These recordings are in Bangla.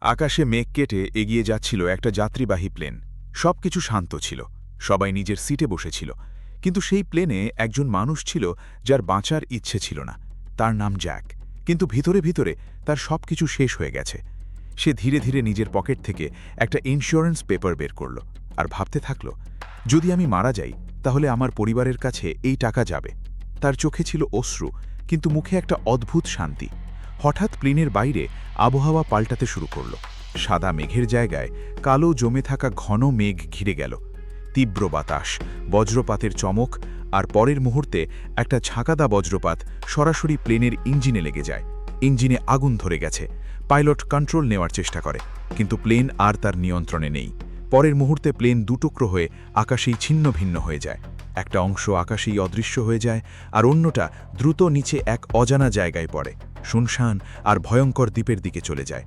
আকাশে মেঘ কেটে এগিয়ে যাচ্ছিল একটা যাত্রীবাহী প্লেন। সবকিছু শান্ত ছিল, সবাই নিজের সিটে বসেছিল। কিন্তু সেই প্লেনে একজন মানুষ ছিল যার বাঁচার ইচ্ছে ছিল না। তার নাম জ্যাক। কিন্তু ভিতরে ভিতরে তার সবকিছু শেষ হয়ে গেছে। সে ধীরে ধীরে নিজের পকেট থেকে একটা ইন্স্যুরেন্স পেপার বের করল আর ভাবতে থাকল, যদি আমি মারা যাই তাহলে আমার পরিবারের কাছে এই টাকা যাবে। তার চোখে ছিল অশ্রু, কিন্তু মুখে একটা অদ্ভুত শান্তি। হঠাৎ প্লেনের বাইরে আবহাওয়া পাল্টাতে শুরু করল। সাদা মেঘের জায়গায় কালো জমে থাকা ঘন মেঘ ঘিরে গেল। তীব্র বাতাস, বজ্রপাতের চমক, আর পরের মুহূর্তে একটা ঝাঁকাদা বজ্রপাত সরাসরি প্লেনের ইঞ্জিনে লেগে যায়। ইঞ্জিনে আগুন ধরে গেছে। পাইলট কন্ট্রোল নেওয়ার চেষ্টা করে, কিন্তু প্লেন আর তার নিয়ন্ত্রণে নেই। পরের মুহূর্তে প্লেন দুটুকরো হয়ে আকাশেই ছিন্ন ভিন্ন হয়ে যায়। একটা অংশ আকাশেই অদৃশ্য হয়ে যায়, আর অন্যটা দ্রুত নিচে এক অজানা জায়গায় পড়ে, শুনশান আর ভয়ঙ্কর দ্বীপের দিকে চলে যায়।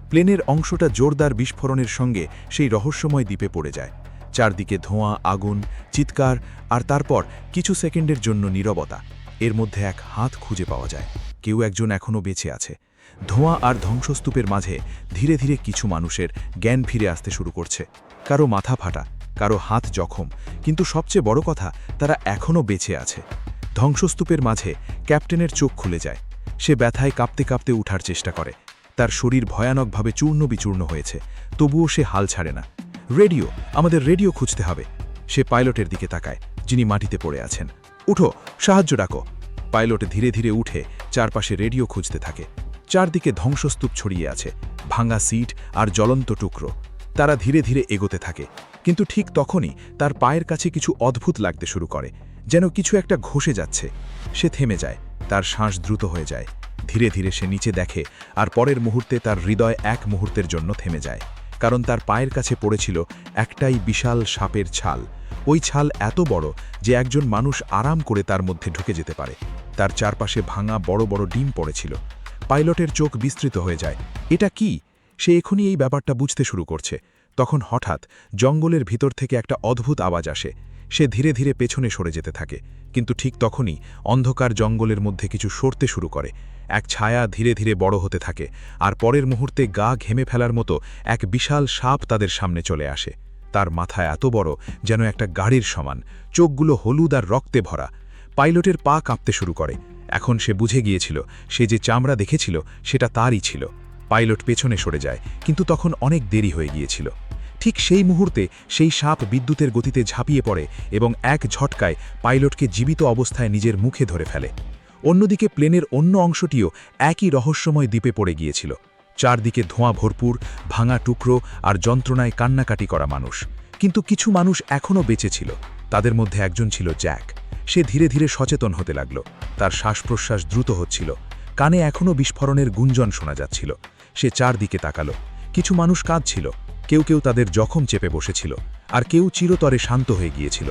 প্লেনের অংশটা জোরদার বিস্ফোরণের সঙ্গে সেই রহস্যময় দ্বীপে পড়ে যায়। চারদিকে ধোঁয়া, আগুন, চিৎকার, আর তারপর কিছু সেকেন্ডের জন্য নীরবতা। এর মধ্যে এক হাত খুঁজে পাওয়া যায়। কেউ একজন এখনও বেঁচে আছে। ধোঁয়া আর ধ্বংসস্তূপের মাঝে ধীরে ধীরে কিছু মানুষের জ্ঞান ফিরে আসতে শুরু করছে। কারো মাথা ফাটা, কারো হাত জখম, কিন্তু সবচেয়ে বড় কথা, তারা এখনও বেঁচে আছে। ধ্বংসস্তূপের মাঝে ক্যাপ্টেনের চোখ খুলে যায়। সে ব্যথায় কাঁপতে কাঁপতে উঠার চেষ্টা করে। তার শরীর ভয়ানকভাবে চূর্ণ বিচূর্ণ হয়েছে, তবুও সে হাল ছাড়ে না। রেডিও, আমাদের রেডিও খুঁজতে হবে। সে পাইলটের দিকে তাকায়, যিনি মাটিতে পড়ে আছেন। উঠো, সাহায্য ডাকো। পাইলট ধীরে ধীরে উঠে চারপাশে রেডিও খুঁজতে থাকে। চারদিকে ধ্বংসস্তূপ ছড়িয়ে আছে, ভাঙা সিট আর জ্বলন্ত টুকরো। তারা ধীরে ধীরে এগোতে থাকে, কিন্তু ঠিক তখনই তার পায়ের কাছে কিছু অদ্ভুত লাগতে শুরু করে, যেন কিছু একটা ঘষে যাচ্ছে। সে থেমে যায়, তার শ্বাস দ্রুত হয়ে যায়। ধীরে ধীরে সে নিচে দেখে, আর পরের মুহূর্তে তার হৃদয় এক মুহূর্তের জন্য থেমে যায়, কারণ তার পায়ের কাছে পড়েছিল একটাই বিশাল সাপের ছাল। ওই ছাল এত বড় যে একজন মানুষ আরাম করে তার মধ্যে ঢুকে যেতে পারে। তার চারপাশে ভাঙা বড় বড় ডিম পড়েছিল। পাইলটের চোখ বিস্তৃত হয়ে যায়। এটা কি? সে এখনই এই ব্যাপারটা বুঝতে শুরু করছে। তখন হঠাৎ জঙ্গলের ভিতর থেকে একটা অদ্ভুত আওয়াজ আসে। সে ধীরে ধীরে পেছনে সরে যেতে থাকে, কিন্তু ঠিক তখনই অন্ধকার জঙ্গলের মধ্যে কিছু সরতে শুরু করে। এক ছায়া ধীরে ধীরে বড় হতে থাকে, আর পরের মুহূর্তে গা ঘেমে ফেলার মতো এক বিশাল সাপ তাদের সামনে চলে আসে। তার মাথা এত বড় যেন একটা গাড়ির সমান, চোখগুলো হলুদ আর রক্তে ভরা। পাইলটের পা কাঁপতে শুরু করে। এখন সে বুঝে গিয়েছিল, সে যে চামড়া দেখেছিল সেটা তারই ছিল। পাইলট পেছনে সরে যায়, কিন্তু তখন অনেক দেরি হয়ে গিয়েছিল। ঠিক সেই মুহূর্তে সেই সাপ বিদ্যুতের গতিতে ঝাঁপিয়ে পড়ে এবং এক ঝটকায় পাইলটকে জীবিত অবস্থায় নিজের মুখে ধরে ফেলে। অন্যদিকে প্লেনের অন্য অংশটিও একই রহস্যময় দ্বীপে পড়ে গিয়েছিল। চারদিকে ধোঁয়া ভরপুর, ভাঙা টুকরো আর যন্ত্রণায় কান্নাকাটি করা মানুষ। কিন্তু কিছু মানুষ এখনও বেঁচে ছিল। তাদের মধ্যে একজন ছিল জ্যাক। সে ধীরে ধীরে সচেতন হতে লাগল। তার শ্বাস-প্রশ্বাস দ্রুত হচ্ছিল, কানে এখনও বিস্ফোরণের গুঞ্জন শোনা যাচ্ছিল। সে চারদিকে তাকালো। কিছু মানুষ কাঁদছিল, কেউ কেউ তাদের জখম চেপে বসেছিল, আর কেউ চিরতরে শান্ত হয়ে গিয়েছিল।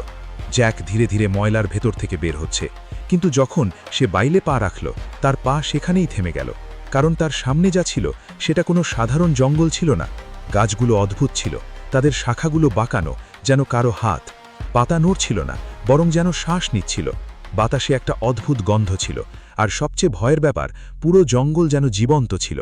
জ্যাক ধীরে ধীরে ময়লার ভেতর থেকে বের হচ্ছে, কিন্তু যখন সে বাইলে পা রাখল, তার পা সেখানেই থেমে গেল, কারণ তার সামনে যা ছিল সেটা কোনো সাধারণ জঙ্গল ছিল না। গাছগুলো অদ্ভুত ছিল, তাদের শাখাগুলো বাঁকানো, যেন কারো হাত। পাতা নড়ছিল না, বরং যেন শ্বাস নিচ্ছিল। বাতাসে একটা অদ্ভুত গন্ধ ছিল, আর সবচেয়ে ভয়ের ব্যাপার, পুরো জঙ্গল যেন জীবন্ত ছিল।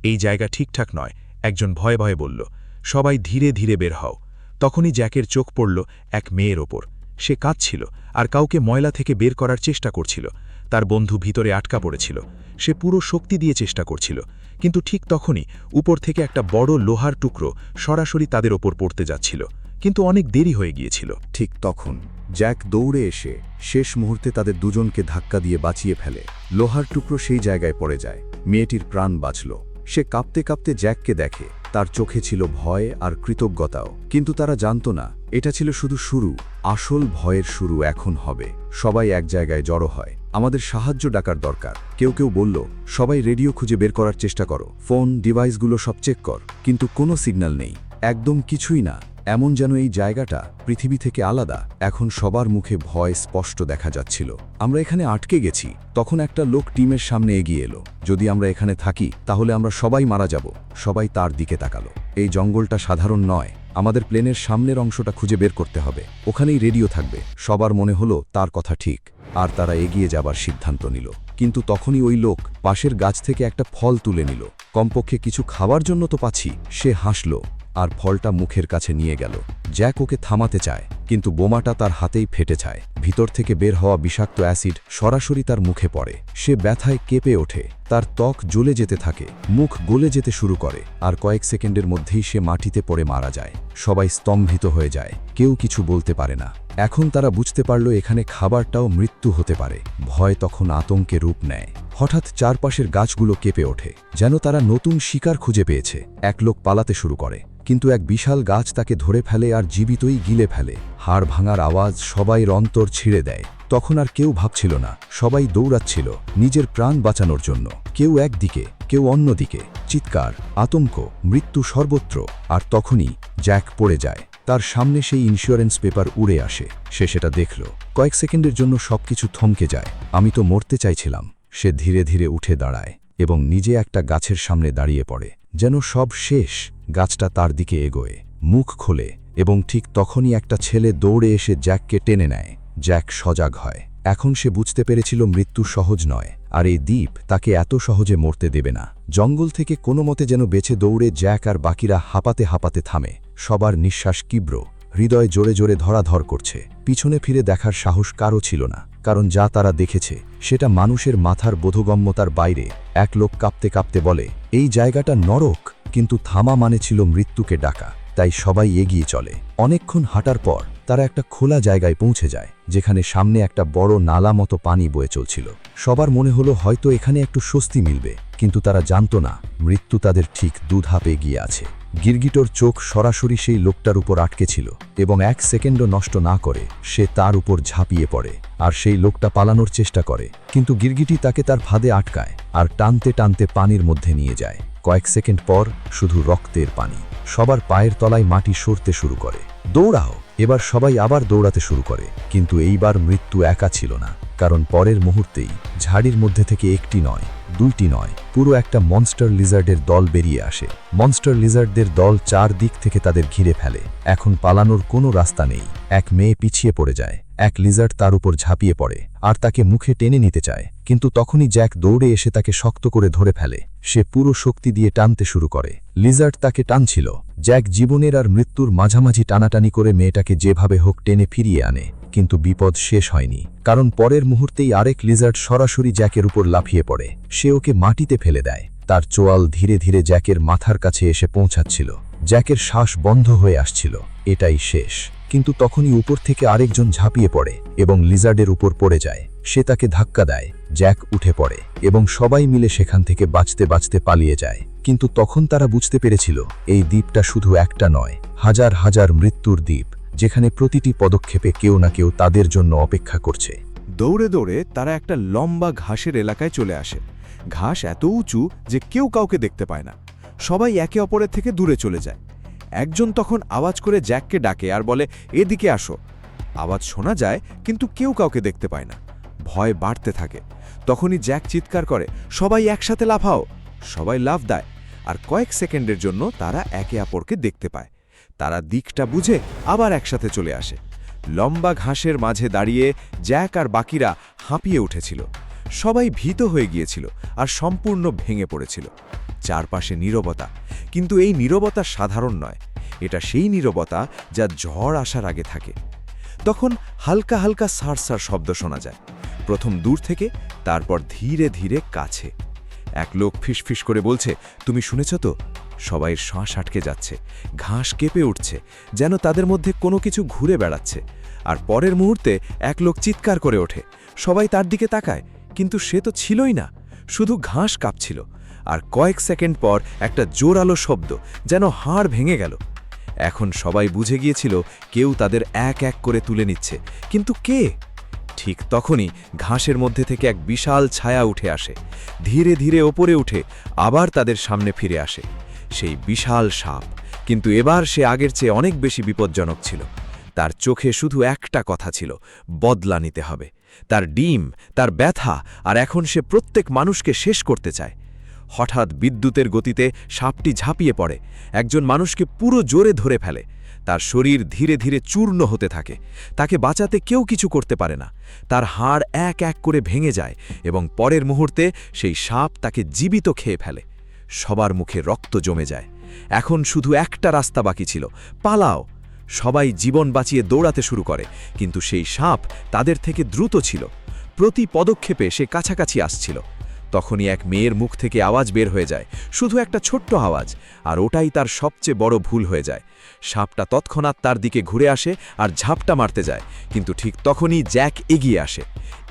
এই জায়গা ঠিকঠাক নয়, একজন ভয়ে ভয়ে বলল। সবাই ধীরে ধীরে বের হও। তখনই জ্যাকের চোখ পড়ল এক মেয়ের ওপর। সে কাঁদছিল আর কাউকে ময়লা থেকে বের করার চেষ্টা করছিল। তার বন্ধু ভিতরে আটকা পড়েছিল। সে পুরো শক্তি দিয়ে চেষ্টা করছিল, কিন্তু ঠিক তখনই উপর থেকে একটা বড় লোহার টুকরো সরাসরি তাদের ওপর পড়তে যাচ্ছিল, কিন্তু অনেক দেরি হয়ে গিয়েছিল। ঠিক তখন জ্যাক দৌড়ে এসে শেষ মুহূর্তে তাদের দুজনকে ধাক্কা দিয়ে বাঁচিয়ে ফেলে। লোহার টুকরো সেই জায়গায় পড়ে যায়। মেয়েটির প্রাণ বাঁচল। সে কাঁপতে কাঁপতে জ্যাককে দেখে। তার চোখে ছিল ভয় আর কৃতজ্ঞতাও, কিন্তু তারা জানত না এটা ছিল শুধু শুরু। আসল ভয়ের শুরু এখন হবে। সবাই এক জায়গায় জড়ো হয়। আমাদের সাহায্য ডাকার দরকার। কেউ কেউ বলল, সবাই রেডিও খুঁজে বের করার চেষ্টা করো, ফোন ডিভাইসগুলো সব চেক কর। কিন্তু কোনো সিগন্যাল নেই, একদম কিছুই না। এমন যেন এই জায়গাটা পৃথিবী থেকে আলাদা। এখন সবার মুখে ভয় স্পষ্ট দেখা যাচ্ছিল। আমরা এখানে আটকে গেছি। তখন একটা লোক টিমের সামনে এগিয়ে এলো। যদি আমরা এখানে থাকি তাহলে আমরা সবাই মারা যাব। সবাই তার দিকে তাকালো। এই জঙ্গলটা সাধারণ নয়। আমাদের প্লেনের সামনের অংশটা খুঁজে বের করতে হবে। ওখানেই রেডিও থাকবে। সবার মনে হলো তার কথা ঠিক, আর তারা এগিয়ে যাবার সিদ্ধান্ত নিল। কিন্তু তখনই ওই লোক পাশের গাছ থেকে একটা ফল তুলে নিল। কমপক্ষে কিছু খাবার জন্য তো পাচ্ছি। সে হাসল আর ফলটা মুখের কাছে নিয়ে গেল। জ্যাক ওকে থামাতে চায়, কিন্তু বোমাটা তার হাতেই ফেটে যায়। ভিতর থেকে বের হওয়া বিষাক্ত অ্যাসিড সরাসরি তার মুখে পড়ে। সে ব্যথায় কেঁপে ওঠে, তার ত্বক জ্বলে যেতে থাকে, মুখ গলে যেতে শুরু করে, আর কয়েক সেকেন্ডের মধ্যেই সে মাটিতে পড়ে মারা যায়। সবাই স্তম্ভিত হয়ে যায়, কেউ কিছু বলতে পারে না। এখন তারা বুঝতে পারল এখানে খাবারটাও মৃত্যু হতে পারে। ভয় তখন আতঙ্কে রূপ নেয়। হঠাৎ চারপাশের গাছগুলো কেঁপে ওঠে, যেন তারা নতুন শিকার খুঁজে পেয়েছে। এক লোক পালাতে শুরু করে, কিন্তু এক বিশাল গাছ তাকে ধরে ফেলে আর জীবিতই গিলে ফেলে। হাড় ভাঙার আওয়াজ সবাইয়ের অন্তর ছিঁড়ে দেয়। তখন আর কেউ ভাবছিল না, সবাই দৌড়াচ্ছিল নিজের প্রাণ বাঁচানোর জন্য। কেউ একদিকে, কেউ অন্যদিকে। চিৎকার, আতঙ্ক, মৃত্যু সর্বত্র। আর তখনই জ্যাক পড়ে যায়। তার সামনে সেই ইন্স্যুরেন্স পেপার উড়ে আসে। সে সেটা দেখল। কয়েক সেকেন্ডের জন্য সবকিছু থমকে যায়। আমি তো মরতে চাইছিলাম। সে ধীরে ধীরে উঠে দাঁড়ায় এবং নিজে একটা গাছের সামনে দাঁড়িয়ে পড়ে, যেন সব শেষ। গাছটা তার দিকে এগোয়, মুখ খোলে, এবং ঠিক তখনই একটা ছেলে দৌড়ে এসে জ্যাককে টেনে নেয়। জ্যাক সজাগ হয়। এখন সে বুঝতে পেরেছিল মৃত্যু সহজ নয়, আর এই দ্বীপ তাকে এত সহজে মরতে দেবে না। জঙ্গল থেকে কোনো মতে যেন বেঁচে দৌড়ে জ্যাক আর বাকিরা হাঁপাতে হাঁপাতে থামে। সবার নিঃশ্বাস তীব্র, হৃদয় জোরে জোরে ধরাধর করছে। পিছনে ফিরে দেখার সাহস কারও ছিল না, কারণ যা তারা দেখেছে সেটা মানুষের মাথার বোধগম্যতার বাইরে। এক লোক কাঁপতে কাঁপতে বলে, এই জায়গাটা নরক, কিন্তু থামা মানে ছিল মৃত্যুকে ডাকা। তাই সবাই এগিয়ে চলে। অনেকক্ষণ হাঁটার পর তারা একটা খোলা জায়গায় পৌঁছে যায়, যেখানে সামনে একটা বড় নালা মতো পানি বয়ে চলছিল। সবার মনে হলো হয়তো এখানে একটু স্বস্তি মিলবে, কিন্তু তারা জানত না মৃত্যু তাদের ঠিক দুধাপ এগিয়ে আছে। গিরগিটোর চোখ সরাসরি সেই লোকটার উপর আটকে ছিল, এবং এক সেকেন্ডও নষ্ট না করে সে তার উপর ঝাঁপিয়ে পড়ে। আর সেই লোকটা পালানোর চেষ্টা করে, কিন্তু গিরগিটি তাকে তার ফাঁদে আটকায় আর টানতে টানতে পানির মধ্যে নিয়ে যায়। কয়েক সেকেন্ড পর শুধু রক্তের পানি। সবার পায়ের তলায় মাটি সরতে শুরু করে। দৌড়াও! এবার সবাই আবার দৌড়াতে শুরু করে, কিন্তু এইবার মৃত্যু একা ছিল না, কারণ পরের মুহূর্তেই ঝাড়ির মধ্যে থেকে একটি নয়, দুইটি নয়, পুরো একটা মনস্টার লিজার্ডের দল বেরিয়ে আসে। মনস্টার লিজার্ডদের দল চার দিক থেকে তাদের ঘিরে ফেলে। এখন পালানোর কোনো রাস্তা নেই। এক মেয়ে পিছিয়ে পড়ে যায়। এক লিজার্ড তার উপর ঝাঁপিয়ে পড়ে আর তাকে মুখে টেনে নিতে চায়, কিন্তু তখনই জ্যাক দৌড়ে এসে তাকে শক্ত করে ধরে ফেলে। সে পুরো শক্তি দিয়ে টানতে শুরু করে। লিজার্ড তাকে টানছিল। জ্যাক জীবনের আর মৃত্যুর মাঝামাঝি টানাটানি করে মেয়েটাকে যেভাবে হোক টেনে ফিরিয়ে আনে, কিন্তু বিপদ শেষ হয়নি, কারণ পরের মুহূর্তেই আরেক লিজার্ড সরাসরি জ্যাকের উপর লাফিয়ে পড়ে। সে ওকে মাটিতে ফেলে দেয়। তার চোয়াল ধীরে ধীরে জ্যাকের মাথার কাছে এসে পৌঁছাচ্ছিল। জ্যাকের শ্বাস বন্ধ হয়ে আসছিল, এটাই শেষ। কিন্তু তখনই উপর থেকে আরেকজন ঝাঁপিয়ে পড়ে এবং লিজার্ডের উপর পড়ে যায়। সে তাকে ধাক্কা দেয়। জ্যাক উঠে পড়ে এবং সবাই মিলে সেখান থেকে বাঁচতে বাঁচতে পালিয়ে যায়। কিন্তু তখন তারা বুঝতে পেরেছিল এই দ্বীপটা শুধু একটা নয়, হাজার হাজার মৃত্যুর দ্বীপ, যেখানে প্রতিটি পদক্ষেপে কেউ না কেউ তাদের জন্য অপেক্ষা করছে। দৌড়ে দৌড়ে তারা একটা লম্বা ঘাসের এলাকায় চলে আসে। ঘাস এত উঁচু যে কেউ কাউকে দেখতে পায় না। সবাই একে অপরের থেকে দূরে চলে যায়। একজন তখন আওয়াজ করে জ্যাককে ডাকে আর বলে, এদিকে আসো। আওয়াজ শোনা যায়, কিন্তু কেউ কাউকে দেখতে পায় না। ভয় বাড়তে থাকে। তখনই জ্যাক চিৎকার করে, সবাই একসাথে লাফাও। সবাই লাফ দেয়, আর কয়েক সেকেন্ডের জন্য তারা একে অপরকে দেখতে পায়। তারা দিকটা বুঝে আবার একসাথে চলে আসে। লম্বা ঘাসের মাঝে দাঁড়িয়ে জ্যাক আর বাকিরা হাঁপিয়ে উঠেছিল। সবাই ভীত হয়ে গিয়েছিল আর সম্পূর্ণ ভেঙে পড়েছিল। চারপাশে নীরবতা, কিন্তু এই নীরবতা সাধারণ নয়। এটা সেই নীরবতা যা ঝড় আসার আগে থাকে। তখন হালকা হালকা সারসার শব্দ শোনা যায়, প্রথম দূর থেকে, তারপর ধীরে ধীরে কাছে। এক লোক ফিসফিস করে বলছে, তুমি শুনেছ তো? সবাইয়ের শ্বাস আটকে যাচ্ছে, ঘাস কেঁপে উঠছে, যেন তাদের মধ্যে কোনো কিছু ঘুরে বেড়াচ্ছে। আর পরের মুহূর্তে এক লোক চিৎকার করে ওঠে। সবাই তার দিকে তাকায়, কিন্তু সে তো ছিলই না, শুধু ঘাস কাঁপছিল। আর কয়েক সেকেন্ড পর একটা জোরালো শব্দ, যেন হাড় ভেঙে গেল। এখন সবাই বুঝে গিয়েছিল কেউ তাদের এক এক করে তুলে নিচ্ছে, কিন্তু কে? ঠিক তখনই ঘাসের মধ্যে থেকে এক বিশাল ছায়া উঠে আসে, ধীরে ধীরে ওপরে উঠে আবার তাদের সামনে ফিরে আসে। সেই বিশাল সাপ, কিন্তু এবার সে আগের চেয়ে অনেক বেশি বিপজ্জনক ছিল। তার চোখে শুধু একটা কথা ছিল, বদলা নিতে হবে। তার ডিম, তার ব্যথা, আর এখন সে প্রত্যেক মানুষকে শেষ করতে চায়। হঠাৎ বিদ্যুতের গতিতে সাপটি ঝাঁপিয়ে পড়ে, একজন মানুষকে পুরো জোরে ধরে ফেলে। তার শরীর ধীরে ধীরে চূর্ণ হতে থাকে। তাকে বাঁচাতে কেউ কিছু করতে পারে না। তার হাড় এক এক করে ভেঙে যায় এবং পরের মুহূর্তে সেই সাপ তাকে জীবিত খেয়ে ফেলে। সবার মুখে রক্ত জমে যায়। এখন শুধু একটা রাস্তা বাকি ছিল, পালাও। সবাই জীবন বাঁচিয়ে দৌড়াতে শুরু করে, কিন্তু সেই সাপ তাদের থেকে দ্রুত ছিল। প্রতি পদক্ষেপে সে কাছাকাছি আসছিল। তখনই এক মেয়ের মুখ থেকে আওয়াজ বের হয়ে যায়, শুধু একটা ছোট্ট আওয়াজ, আর ওটাই তার সবচেয়ে বড় ভুল হয়ে যায়। সাপটা তৎক্ষণাৎ তার দিকে ঘুরে আসে আর ঝাপটা মারতে যায়, কিন্তু ঠিক তখনই জ্যাক এগিয়ে আসে।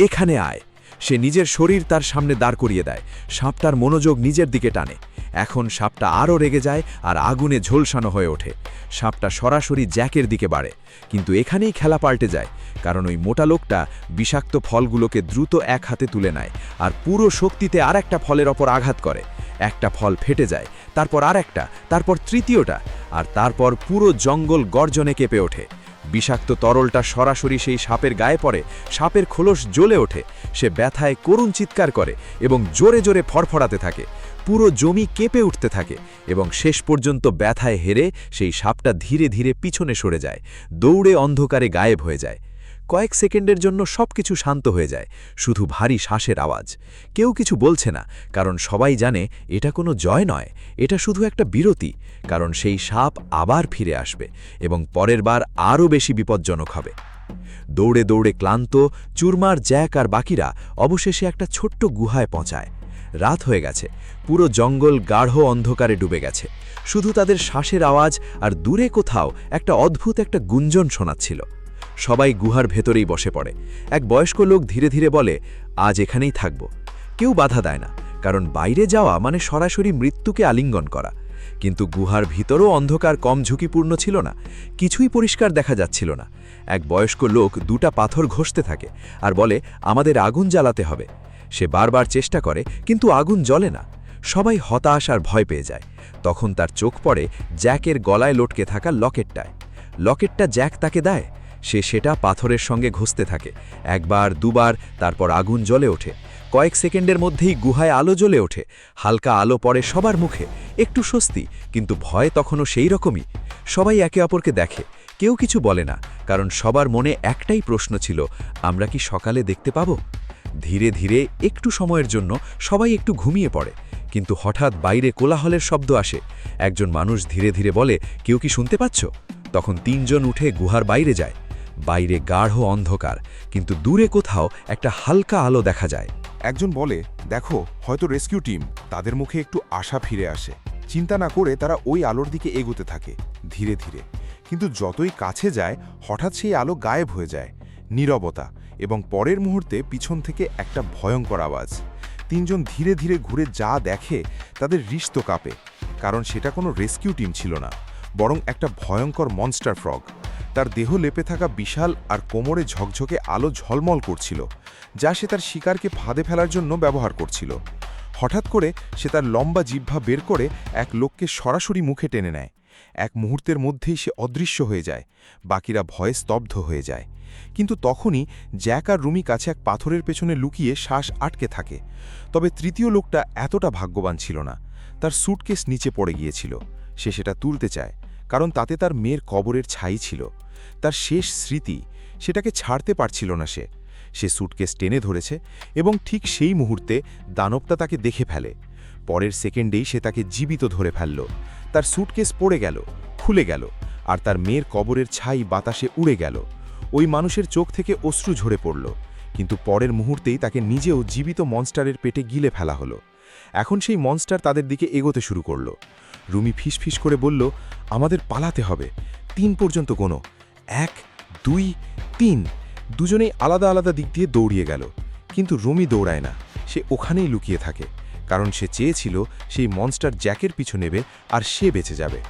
এখানে আয়! সে নিজের শরীর তার সামনে দাঁড় করিয়ে দেয়। সাপটার মনোযোগ নিজের দিকে টানে। এখন সাপটা আরও রেগে যায় আর আগুনে ঝলসানো হয়ে ওঠে। সাপটা সরাসরি জ্যাকের দিকে বাড়ে, কিন্তু এখানেই খেলা পাল্টে যায়, কারণ ওই মোটা লোকটা বিষাক্ত ফলগুলোকে দ্রুত এক হাতে তুলে নেয় আর পুরো শক্তিতে আর একটা ফলের ওপর আঘাত করে। একটা ফল ফেটে যায়, তারপর আর একটা, তারপর তৃতীয়টা, আর তারপর পুরো জঙ্গল গর্জনে কেঁপে ওঠে। বিষাক্ত তরলটা সরাসরি সেই সাপের গায়ে পড়ে। সাপের খোলস জ্বলে ওঠে। সে ব্যথায় করুণ চিৎকার করে এবং জোরে জোরে ফড়ফড়াতে থাকে। পুরো জমি কেঁপে উঠতে থাকে এবং শেষ পর্যন্ত ব্যথায় হেরে সেই সাপটা ধীরে ধীরে পিছনে সরে যায়, দৌড়ে অন্ধকারে গায়েব হয়ে যায়। কয়েক সেকেন্ডের জন্য সবকিছু শান্ত হয়ে যায়, শুধু ভারী শ্বাসের আওয়াজ। কেউ কিছু বলছে না, কারণ সবাই জানে এটা কোনো জয় নয়, এটা শুধু একটা বিরতি, কারণ সেই সাপ আবার ফিরে আসবে এবং পরের বার আরও বেশি বিপজ্জনক হবে। দৌড়ে দৌড়ে ক্লান্ত চুরমার, জ্যাক আর বাকিরা অবশেষে একটা ছোট্ট গুহায় পৌঁছায়। রাত হয়ে গেছে, পুরো জঙ্গল গাঢ় অন্ধকারে ডুবে গেছে। শুধু তাদের শ্বাসের আওয়াজ আর দূরে কোথাও একটা অদ্ভুত একটা গুঞ্জন শোনাচ্ছিল। সবাই গুহার ভেতরেই বসে পড়ে। এক বয়স্ক লোক ধীরে ধীরে বলে, আজ এখানেই থাকব। কেউ বাধা দেয় না, কারণ বাইরে যাওয়া মানে সরাসরি মৃত্যুকে আলিঙ্গন করা। কিন্তু গুহার ভিতরও অন্ধকার কম ঝুঁকিপূর্ণ ছিল না। কিছুই পরিষ্কার দেখা যাচ্ছিল না। এক বয়স্ক লোক দুটা পাথর ঘষতে থাকে আর বলে, আমাদের আগুন জ্বালাতে হবে। সে বারবার চেষ্টা করে, কিন্তু আগুন জ্বলে না। সবাই হতাশ আর ভয় পেয়ে যায়। তখন তার চোখ পড়ে জ্যাকের গলায় লটকে থাকা লকেটটায়। লকেটটা জ্যাক তাকে দেয়। সে সেটা পাথরের সঙ্গে ঘষতে থাকে, একবার দুবার, তারপর আগুন জ্বলে ওঠে। কয়েক সেকেন্ডের মধ্যেই গুহায় আলো জ্বলে ওঠে। হালকা আলো পড়ে সবার মুখে, একটু স্বস্তি, কিন্তু ভয় তখনও সেই রকমই। সবাই একে অপরকে দেখে, কেউ কিছু বলে না, কারণ সবার মনে একটাই প্রশ্ন ছিল, আমরা কি সকালে দেখতে পাব? ধীরে ধীরে একটু সময়ের জন্য সবাই একটু ঘুমিয়ে পড়ে, কিন্তু হঠাৎ বাইরে কোলাহলের শব্দ আসে। একজন মানুষ ধীরে ধীরে বলে, কেউ কি শুনতে পাচ্ছ? তখন তিনজন উঠে গুহার বাইরে যায়। বাইরে গাঢ় অন্ধকার, কিন্তু দূরে কোথাও একটা হালকা আলো দেখা যায়। একজন বলে, দেখো, হয়তো রেস্কিউ টিম। তাদের মুখে একটু আশা ফিরে আসে। চিন্তা না করে তারা ওই আলোর দিকে এগোতে থাকে, ধীরে ধীরে। কিন্তু যতই কাছে যায়, হঠাৎ সেই আলো গায়েব হয়ে যায়। নীরবতা, এবং পরের মুহূর্তে পিছন থেকে একটা ভয়ঙ্কর আওয়াজ। তিনজন ধীরে ধীরে ঘুরে যা দেখে, তাদের হৃষ্ট কাঁপে, কারণ সেটা কোনো রেস্কিউ টিম ছিল না, বরং একটা ভয়ঙ্কর মনস্টার ফ্রগ। তার দেহ লেপে থাকা বিশাল আর কোমরে ঝকঝকে আলো ঝলমল করছিল, যা সে তার শিকারকে ফাঁদে ফেলার জন্য ব্যবহার করছিল। হঠাৎ করে সে তার লম্বা জিহ্বা বের করে এক লোককে সরাসরি মুখে টেনে নেয়। এক মুহূর্তের মধ্যেই সে অদৃশ্য হয়ে যায়। বাকিরা ভয়ে স্তব্ধ হয়ে যায়। কিন্তু তখনই জ্যাক আর রুমি কাছে এক পাথরের পেছনে লুকিয়ে শ্বাস আটকে থাকে। তবে তৃতীয় লোকটা এতটা ভাগ্যবান ছিল না। তার স্যুটকেস নিচে পড়ে গিয়েছিল। সে সেটা তুলতে চায়, কারণ তাতে তার মেয়ের কবরের ছাই ছিল, তার শেষ স্মৃতি। সেটাকে ছাড়তে পারছিল না সে। স্যুটকেস টেনে ধরেছে এবং ঠিক সেই মুহূর্তে দানবটা তাকে দেখে ফেলে। পরের সেকেন্ডেই সে তাকে জীবিত ধরে ফেলল। তার স্যুটকেস পড়ে গেল, খুলে গেল, আর তার মেয়ের কবরের ছাই বাতাসে উড়ে গেল। ওই মানুষের চোখ থেকে অশ্রু ঝরে পড়ল, কিন্তু পরের মুহূর্তেই তাকে নিজেও জীবিত মনস্টারের পেটে গিলে ফেলা হলো। এখন সেই মনস্টার তাদের দিকে এগোতে শুরু করল। রুমি ফিসফিস করে বলল, আমাদের পালাতে হবে। 3 পর্যন্ত গোনো। 1, 2, 3। দুজনেই আলাদা আলাদা দিক দিয়ে দৌড়িয়ে গেল, কিন্তু রুমি দৌড়ায় না। সে ওখানেই লুকিয়ে থাকে, কারণ সে চেয়েছিল সেই মনস্টার জ্যাকের পিছু নেবে আর সে বেঁচে যাবে।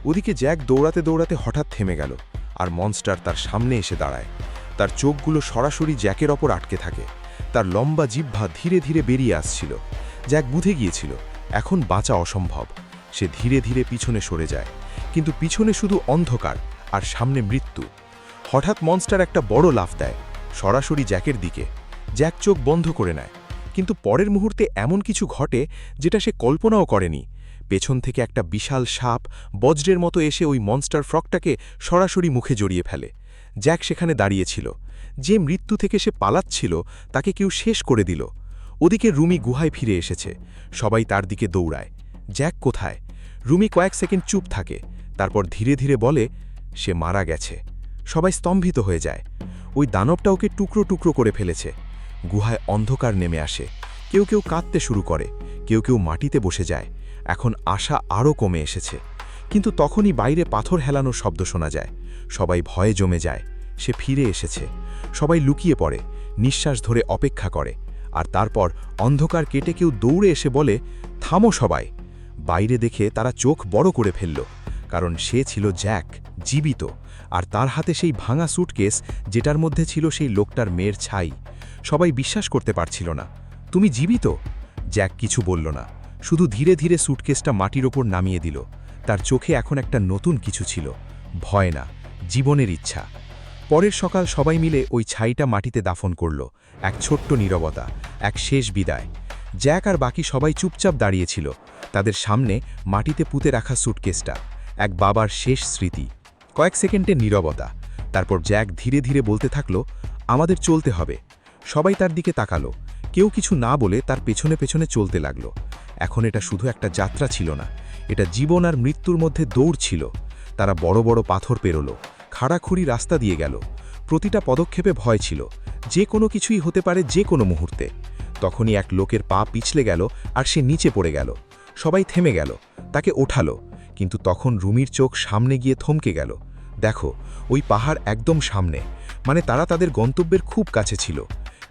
ওদিকে জ্যাক দৌড়াতে দৌড়াতে হঠাৎ থেমে গেল, আর মনস্টার তার সামনে এসে দাঁড়ায়। তার চোখগুলো সরাসরি জ্যাকের ওপর আটকে থাকে। তার লম্বা জিহ্বা ধীরে ধীরে বেরিয়ে আসছিল। জ্যাক বুঝে গিয়েছিল এখন বাঁচা অসম্ভব। সে ধীরে ধীরে পিছনে সরে যায়, কিন্তু পিছনে শুধু অন্ধকার আর সামনে মৃত্যু। হঠাৎ মনস্টার একটা বড় লাফ দেয়, সরাসরি জ্যাকের দিকে। জ্যাক চোখ বন্ধ করে নেয়, কিন্তু পরের মুহূর্তে এমন কিছু ঘটে যেটা সে কল্পনাও করেনি। পেছন থেকে একটা বিশাল সাপ বজ্রের মতো এসে ওই মনস্টার ফ্রকটাকে সরাসরি মুখে জড়িয়ে ফেলে। জ্যাক সেখানে দাঁড়িয়েছিল। যে মৃত্যু থেকে সে পালাচ্ছিল তাকে কেউ শেষ করে দিল। ওদিকে রুমি গুহায় ফিরে এসেছে। সবাই তার দিকে দৌড়ায়। জ্যাক কোথায়? রুমি কয়েক সেকেন্ড চুপ থাকে, তারপর ধীরে ধীরে বলে, সে মারা গেছে। সবাই স্তম্ভিত হয়ে যায়। ওই দানবটা ওকে টুকরো টুকরো করে ফেলেছে। গুহায় অন্ধকার নেমে আসে। কেউ কেউ কাঁদতে শুরু করে, কেউ কেউ মাটিতে বসে যায়। এখন আশা আরও কমে এসেছে। কিন্তু তখনই বাইরে পাথর হেলানোর শব্দ শোনা যায়। সবাই ভয়ে জমে যায়। সে ফিরে এসেছে। সবাই লুকিয়ে পড়ে, নিঃশ্বাস ধরে অপেক্ষা করে। আর তারপর অন্ধকার কেটে কেউ দৌড়ে এসে বলে, থামো সবাই। বাইরে দেখে তারা চোখ বড় করে ফেলল, কারণ সে ছিল জ্যাক, জীবিত। আর তার হাতে সেই ভাঙা স্যুটকেস, যেটার মধ্যে ছিল সেই লোকটার মেয়ের ছাই। সবাই বিশ্বাস করতে পারছিল না। তুমি জীবিত? জ্যাক কিছু বলল না, শুধু ধীরে ধীরে স্যুটকেসটা মাটির ওপর নামিয়ে দিল। তার চোখে এখন একটা নতুন কিছু ছিল, ভয় না, জীবনের ইচ্ছা। পরের সকাল সবাই মিলে ওই ছাইটা মাটিতে দাফন করল। এক ছোট্ট নীরবতা, এক শেষ বিদায়। জ্যাক আর বাকি সবাই চুপচাপ দাঁড়িয়েছিল। তাদের সামনে মাটিতে পুঁতে রাখা স্যুটকেসটা, এক বাবার শেষ স্মৃতি। কয়েক সেকেন্ডের নীরবতা। তারপর জ্যাক ধীরে ধীরে বলতে থাকল, আমাদের চলতে হবে। সবাই তার দিকে তাকালো। কেউ কিছু না বলে তার পেছনে পেছনে চলতে লাগল। এখন এটা শুধু একটা যাত্রা ছিল না, এটা জীবন আর মৃত্যুর মধ্যে দৌড় ছিল। তারা বড় বড় পাথর পেরোলো, খাড়াখুড়ি রাস্তা দিয়ে গেল। প্রতিটা পদক্ষেপে ভয় ছিল, যে কোনো কিছুই হতে পারে যে কোনো মুহূর্তে। তখনই এক লোকের পা পিছলে গেল আর সে নিচে পড়ে গেল। সবাই থেমে গেল, তাকে ওঠালো। কিন্তু তখন রুমির চোখ সামনে গিয়ে থমকে গেল। দেখো, ওই পাহাড় একদম সামনে, মানে তারা তাদের গন্তব্যের খুব কাছে ছিল।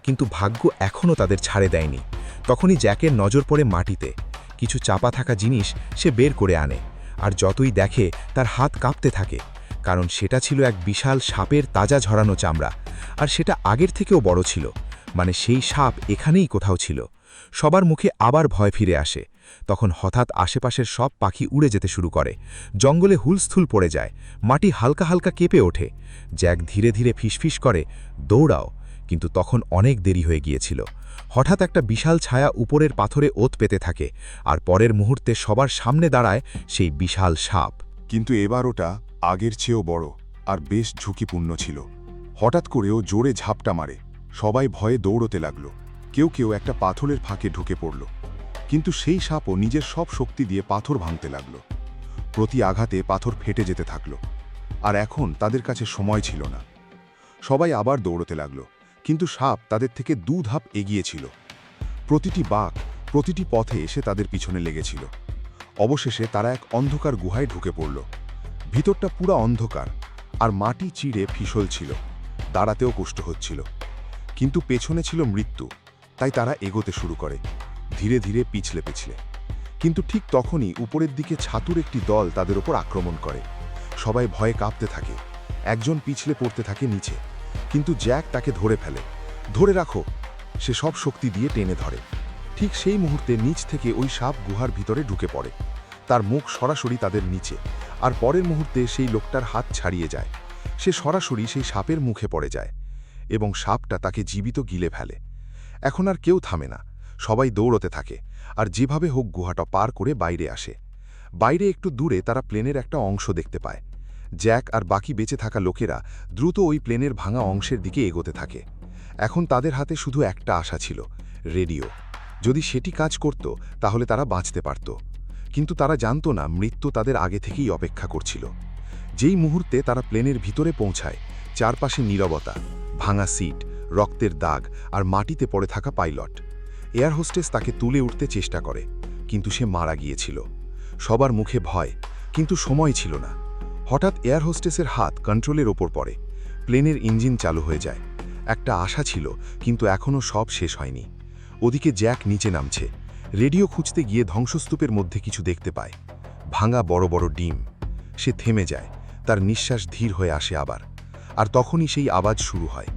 কিন্তু ভাগ্য এখনও তাদের ছাড়ে দেয়নি। তখনই জ্যাকের নজর পড়ে মাটিতে। কিছু চাপা থাকা জিনিস সে বের করে আনে, আর যতই দেখে তার হাত কাঁপতে থাকে, কারণ সেটা ছিল এক বিশাল সাপের তাজা ঝরানো চামড়া। আর সেটা আগের থেকেও বড় ছিল, মানে সেই সাপ এখানেই কোথাও ছিল। সবার মুখে আবার ভয় ফিরে আসে। তখন হঠাৎ আশেপাশের সব পাখি উড়ে যেতে শুরু করে। জঙ্গলে হুলস্থুল পড়ে যায়, মাটি হালকা হালকা কেঁপে ওঠে। জ্যাক ধীরে ধীরে ফিসফিস করে, দৌড়াও। কিন্তু তখন অনেক দেরি হয়ে গিয়েছিল। হঠাৎ একটা বিশাল ছায়া উপরের পাথরে ওত পেতে থাকে, আর পরের মুহূর্তে সবার সামনে দাঁড়ায় সেই বিশাল সাপ। কিন্তু এবার ওটা আগের চেয়েও বড় আর বেশ ঝুঁকিপূর্ণ ছিল। হঠাৎ করেও জোরে ঝাপটা মারে। সবাই ভয়ে দৌড়তে লাগল। কেউ কেউ একটা পাথরের ফাঁকে ঢুকে পড়ল। কিন্তু সেই সাপও নিজের সব শক্তি দিয়ে পাথর ভাঙতে লাগল। প্রতি আঘাতে পাথর ফেটে যেতে থাকল। আর এখন তাদের কাছে সময় ছিল না। সবাই আবার দৌড়তে লাগল, কিন্তু সাপ তাদের থেকে 2 ধাপ এগিয়ে ছিল। প্রতিটি বাঁক, প্রতিটি পথে এসে তাদের পিছনে লেগেছিল। অবশেষে তারা এক অন্ধকার গুহায় ঢুকে পড়ল। ভিতরটা পুরা অন্ধকার, আর মাটি চিড়ে ফিসল ছিল। দাঁড়াতেও কষ্ট হচ্ছিল। কিন্তু পেছনে ছিল মৃত্যু, তাই তারা এগোতে শুরু করে, ধীরে ধীরে পিছলে পিছলে। কিন্তু ঠিক তখনই উপরের দিকে ছাতুর একটি দল তাদের ওপর আক্রমণ করে। সবাই ভয়ে কাঁপতে থাকে। একজন পিছলে পড়তে থাকে নিচে, কিন্তু জ্যাক তাকে ধরে ফেলে। ধরে রাখো, সে সব শক্তি দিয়ে টেনে ধরে। ঠিক সেই মুহূর্তে নিচ থেকে ওই সাপ গুহার ভিতরে ঢুকে পড়ে। তার মুখ সরাসরি তাদের নিচে, আর পরের মুহূর্তে সেই লোকটার হাত ছাড়িয়ে যায়। সে সরাসরি সেই সাপের মুখে পড়ে যায়, এবং সাপটা তাকে জীবিত গিলে ফেলে। এখন আর কেউ থামে না, সবাই দৌড়তে থাকে, আর যেভাবে হোক গুহাটা পার করে বাইরে আসে। বাইরে একটু দূরে তারা প্লেনের একটা অংশ দেখতে পায়। জ্যাক আর বাকি বেঁচে থাকা লোকেরা দ্রুত ওই প্লেনের ভাঙা অংশের দিকে এগোতে থাকে। এখন তাদের হাতে শুধু একটা আশা ছিল, রেডিও। যদি সেটি কাজ করত তাহলে তারা বাঁচতে পারত। কিন্তু তারা জানত না মৃত্যু তাদের আগে থেকেই অপেক্ষা করছিল। যেই মুহূর্তে তারা প্লেনের ভিতরে পৌঁছায়, চারপাশে নীরবতা, ভাঙা সিট, রক্তের দাগ, আর মাটিতে পড়ে থাকা পাইলট। এয়ার হোস্টেস তাকে তুলে উঠতে চেষ্টা করে, কিন্তু সে মারা গিয়েছিল। সবার মুখে ভয়, কিন্তু সময় ছিল না। হঠাৎ এয়ার হোস্টেসের হাত কন্ট্রোলের ওপর পড়ে। প্লেনের ইঞ্জিন চালু হয়ে যায়। একটা আশা ছিল, কিন্তু এখনও সব শেষ হয়নি। ওদিকে জ্যাক নিচে নামছে। রেডিও খুঁজতে গিয়ে ধ্বংসস্তূপের মধ্যে কিছু দেখতে পায়, ভাঙা বড় বড় ডিম। সে থেমে যায়, তার নিঃশ্বাস ধীর হয়ে আসে আবার। আর তখনই সেই আওয়াজ শুরু হয়।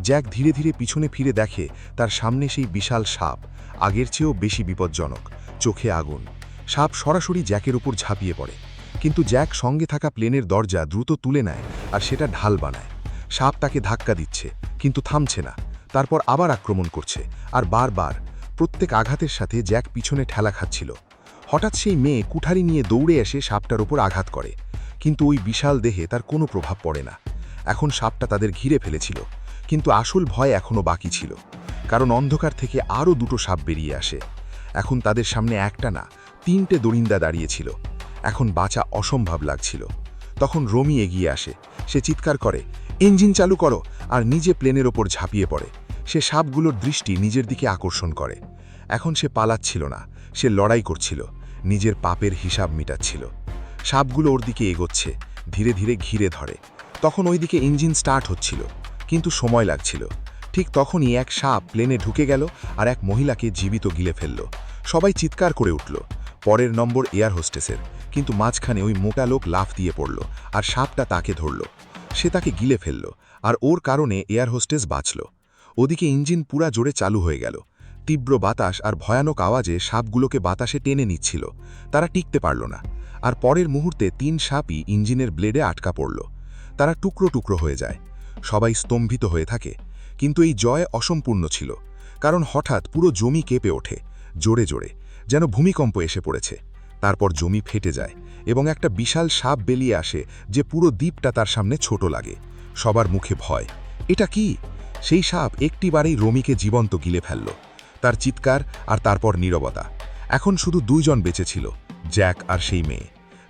জ্যাক ধীরে ধীরে পিছনে ফিরে দেখে তার সামনে সেই বিশাল সাপ, আগের চেয়েও বেশি বিপজ্জনক, চোখে আগুন। সাপ সরাসরি জ্যাকের উপর ঝাঁপিয়ে পড়ে, কিন্তু জ্যাক সঙ্গে থাকা প্লেনের দরজা দ্রুত তুলে নেয় আর সেটা ঢাল বানায়। সাপ তাকে ধাক্কা দিচ্ছে, কিন্তু থামছে না। তারপর আবার আক্রমণ করছে, আর বারবার। প্রত্যেক আঘাতের সাথে জ্যাক পিছনে ঠেলা খাচ্ছিল। হঠাৎ সেই মেয়ে কুঠারি নিয়ে দৌড়ে এসে সাপটার ওপর আঘাত করে, কিন্তু ওই বিশাল দেহে তার কোনো প্রভাব পড়ে না। এখন সাপটা তাদের ঘিরে ফেলেছিল, কিন্তু আসল ভয় এখনও বাকি ছিল, কারণ অন্ধকার থেকে আরও দুটো সাপ বেরিয়ে আসে। এখন তাদের সামনে একটা না, 3টে দরিন্দা দাঁড়িয়েছিল। এখন বাঁচা অসম্ভব লাগছিল। তখন রমি এগিয়ে আসে। সে চিৎকার করে, ইঞ্জিন চালু করো, আর নিজে প্লেনের ওপর ঝাঁপিয়ে পড়ে। সে সাপগুলোর দৃষ্টি নিজের দিকে আকর্ষণ করে। এখন সে পালাচ্ছিল না, সে লড়াই করছিল, নিজের পাপের হিসাব মিটাচ্ছিল। সাপগুলো ওর দিকে এগোচ্ছে, ধীরে ধীরে ঘিরে ধরে। তখন ওইদিকে ইঞ্জিন স্টার্ট হচ্ছিল, কিন্তু সময় লাগছিল। ঠিক তখনই এক সাপ প্লেনে ঢুকে গেল আর এক মহিলাকে জীবিত গিলে ফেলল। সবাই চিৎকার করে উঠল। পরের নম্বর এয়ার হোস্টেসের, কিন্তু মাঝখানে ওই মোটা লোক লাফ দিয়ে পড়ল আর সাপটা তাকে ধরল। সে তাকে গিলে ফেলল, আর ওর কারণে এয়ার হোস্টেস বাঁচল। ওদিকে ইঞ্জিন পুরা জোরে চালু হয়ে গেল। তীব্র বাতাস আর ভয়ানক আওয়াজে সাপগুলোকে বাতাসে টেনে নিচ্ছিল। তারা টিকতে পারল না, আর পরের মুহূর্তে 3 সাপই ইঞ্জিনের ব্লেডে আটকা পড়ল। তারা টুকরো টুকরো হয়ে যায়। সবাই স্তম্ভিত হয়ে থাকে। কিন্তু এই জয় অসম্পূর্ণ ছিল, কারণ হঠাৎ পুরো জমি কেঁপে ওঠে, জোরে জোরে, যেন ভূমিকম্প এসে পড়েছে। তারপর জমি ফেটে যায় এবং একটা বিশাল সাপ বেরিয়ে আসে, যে পুরো দ্বীপটা তার সামনে ছোট লাগে। সবার মুখে ভয়। এটা কি? সেই সাপ একটিবারেই রমিকে জীবন্ত গিলে ফেলল। তার চিৎকার আর তারপর নীরবতা। এখন শুধু 2 জন বেঁচে ছিল, জ্যাক আর সেই মেয়ে।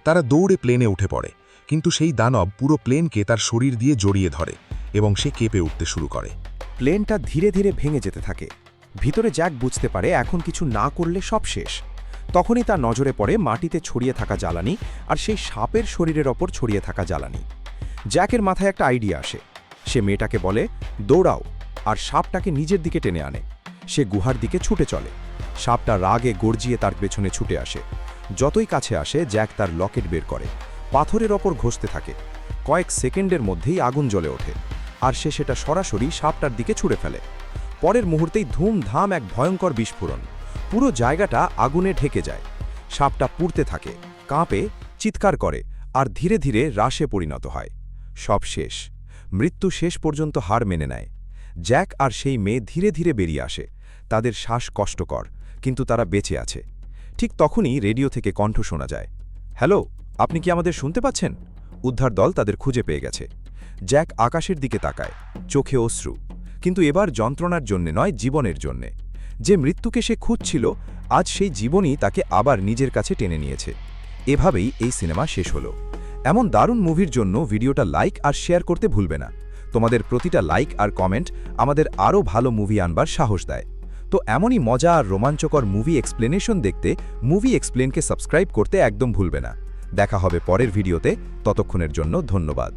তারা দৌড়ে প্লেনে উঠে পড়ে, কিন্তু সেই দানব পুরো প্লেনকে তার শরীর দিয়ে জড়িয়ে ধরে এবং সে কেঁপে উঠতে শুরু করে। প্লেনটা ধীরে ধীরে ভেঙে যেতে থাকে। ভিতরে জ্যাক বুঝতে পারে এখন কিছু না করলে সব শেষ। তখনই তার নজরে পড়ে মাটিতে ছড়িয়ে থাকা জ্বালানি আর সেই সাপের শরীরের ওপর ছড়িয়ে থাকা জ্বালানি। জ্যাকের মাথায় একটা আইডিয়া আসে। সে মেয়েটাকে বলে, দৌড়াও, আর সাপটাকে নিজের দিকে টেনে আনে। সে গুহার দিকে ছুটে চলে। সাপটা রাগে গর্জিয়ে তার পেছনে ছুটে আসে। যতই কাছে আসে, জ্যাক তার লকেট বের করে, পাথরের ওপর ঘষতে থাকে। কয়েক সেকেন্ডের মধ্যেই আগুন জ্বলে ওঠে, আর সে সেটা সরাসরি সাপটার দিকে ছুঁড়ে ফেলে। পরের মুহূর্তেই ধুমধাম এক ভয়ঙ্কর বিস্ফোরণ। পুরো জায়গাটা আগুনে ঢেকে যায়। সাপটা পুড়তে থাকে, কাঁপে, চিৎকার করে, আর ধীরে ধীরে রাশে পরিণত হয়। সব শেষ। মৃত্যু শেষ পর্যন্ত হার মেনে নেয়। জ্যাক আর সেই মেয়ে ধীরে ধীরে বেরিয়ে আসে। তাদের শ্বাস কষ্টকর, কিন্তু তারা বেঁচে আছে। ঠিক তখনই রেডিও থেকে কণ্ঠ শোনা যায়। হ্যালো, আপনি কি আমাদের শুনতে পাচ্ছেন? উদ্ধার দল তাদের খুঁজে পেয়ে গেছে। জ্যাক আকাশের দিকে তাকায়, চোখে অশ্রু, কিন্তু এবার যন্ত্রণার জন্যে নয়, জীবনের জন্যে। যে মৃত্যুকে সে খুঁজছিল, আজ সেই জীবনই তাকে আবার নিজের কাছে টেনে নিয়েছে। এভাবেই এই সিনেমা শেষ হলো। এমন দারুণ মুভির জন্য ভিডিওটা লাইক আর শেয়ার করতে ভুলবে না। তোমাদের প্রতিটা লাইক আর কমেন্ট আমাদের আরও ভালো মুভি আনবার সাহস দেয়। তো এমনই মজা আর রোমাঞ্চকর মুভি এক্সপ্লেনেশন দেখতে মুভি এক্সপ্লেনকে সাবস্ক্রাইব করতে একদম ভুলবে না। দেখা হবে পরের ভিডিওতে। ততক্ষণের জন্য ধন্যবাদ।